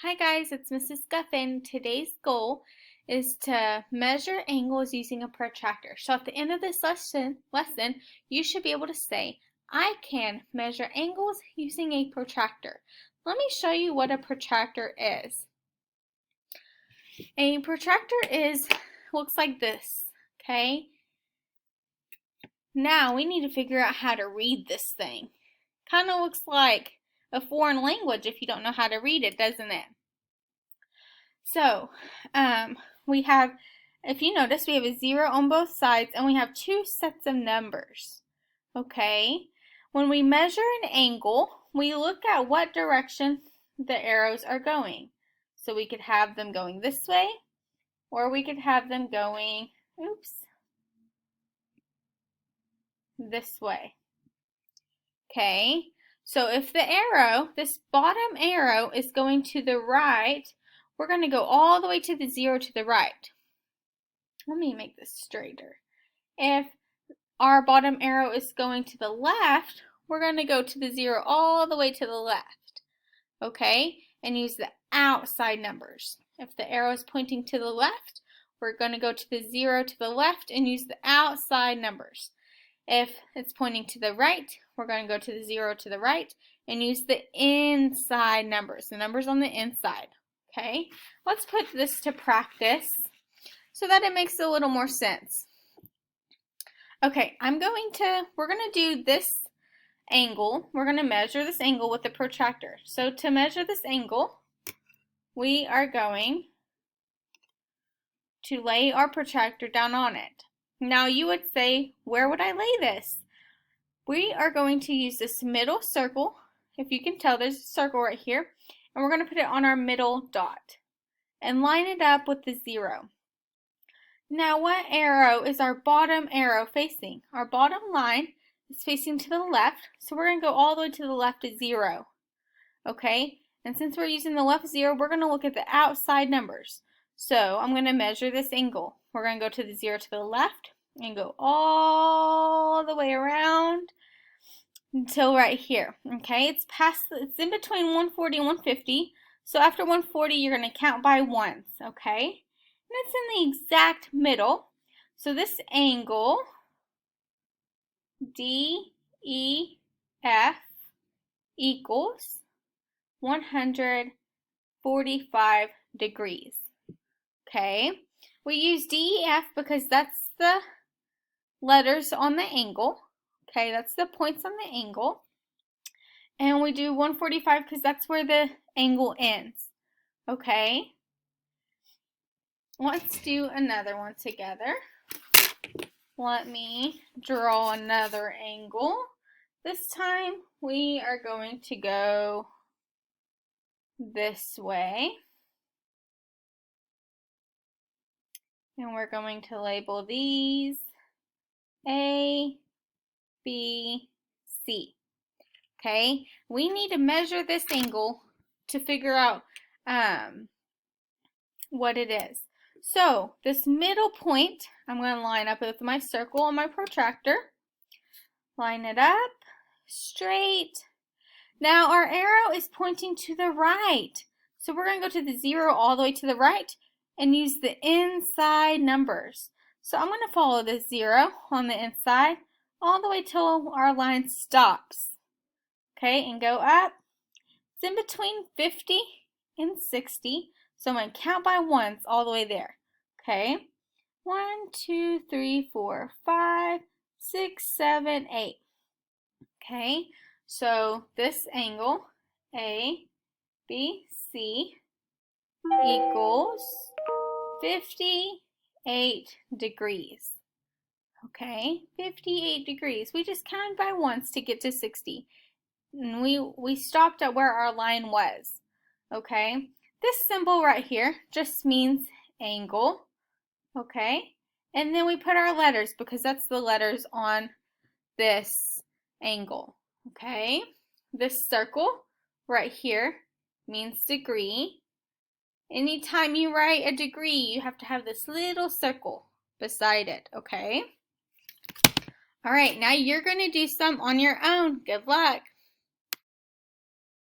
Hi guys, it's Mrs. Guffin. Today's goal is to measure angles using a protractor. So at the end of this lesson, you should be able to say, I can measure angles using a protractor. Let me show you what a protractor is. A protractor looks like this, okay? Now we need to figure out how to read this thing. Kind of looks like a foreign language if you don't know how to read it, doesn't it? So, we have, if you notice, we have a 0 on both sides and we have two sets of numbers. Okay? When we measure an angle, we look at what direction the arrows are going. So we could have them going this way, or we could have them going, this way. Okay? So if the arrow, this bottom arrow, is going to the right, we're going to go all the way to the 0 to the right. Let me make this straighter. If our bottom arrow is going to the left, we're going to go to the 0 all the way to the left. Okay? And use the outside numbers. If the arrow is pointing to the left, we're going to go to the 0 to the left and use the outside numbers. If it's pointing to the right, we're going to go to the 0 to the right and use the inside numbers, the numbers on the inside. Okay, let's put this to practice so that it makes a little more sense. Okay, we're going to do this angle. We're going to measure this angle with the protractor. So to measure this angle, we are going to lay our protractor down on it. Now you would say, where would I lay this? We are going to use this middle circle. If you can tell, there's a circle right here. And we're going to put it on our middle dot and line it up with the 0. Now what arrow is our bottom arrow facing? Our bottom line is facing to the left, so we're going to go all the way to the left at 0. Okay? And since we're using the left 0, we're going to look at the outside numbers. So I'm going to measure this angle. We're going to go to the 0 to the left and go all the way around until right here. Okay, it's in between 140 and 150. So after 140, you're going to count by ones. Okay, and it's in the exact middle. So this angle DEF equals 145 degrees. Okay, we use DEF because that's the letters on the angle. Okay, that's the points on the angle. And we do 145 because that's where the angle ends. Okay, let's do another one together. Let me draw another angle. This time we are going to go this way. And we're going to label these A, B, C. Okay, we need to measure this angle to figure out what it is. So this middle point, I'm going to line up with my circle on my protractor. Line it up straight. Now our arrow is pointing to the right. So we're going to go to the 0 all the way to the right and use the inside numbers. So I'm going to follow the 0 on the inside all the way till our line stops. Okay, and go up. It's in between 50 and 60. So I'm going to count by ones all the way there. Okay, 1, 2, 3, 4, 5, 6, 7, 8. Okay, so this angle, A, B, C, equals 58 degrees. Okay, 58 degrees. We just counted by ones to get to 60. And we stopped at where our line was. Okay, this symbol right here just means angle. Okay, and then we put our letters because that's the letters on this angle. Okay, this circle right here means degree. Anytime you write a degree, you have to have this little circle beside it. Okay, all right, now you're going to do some on your own. Good luck.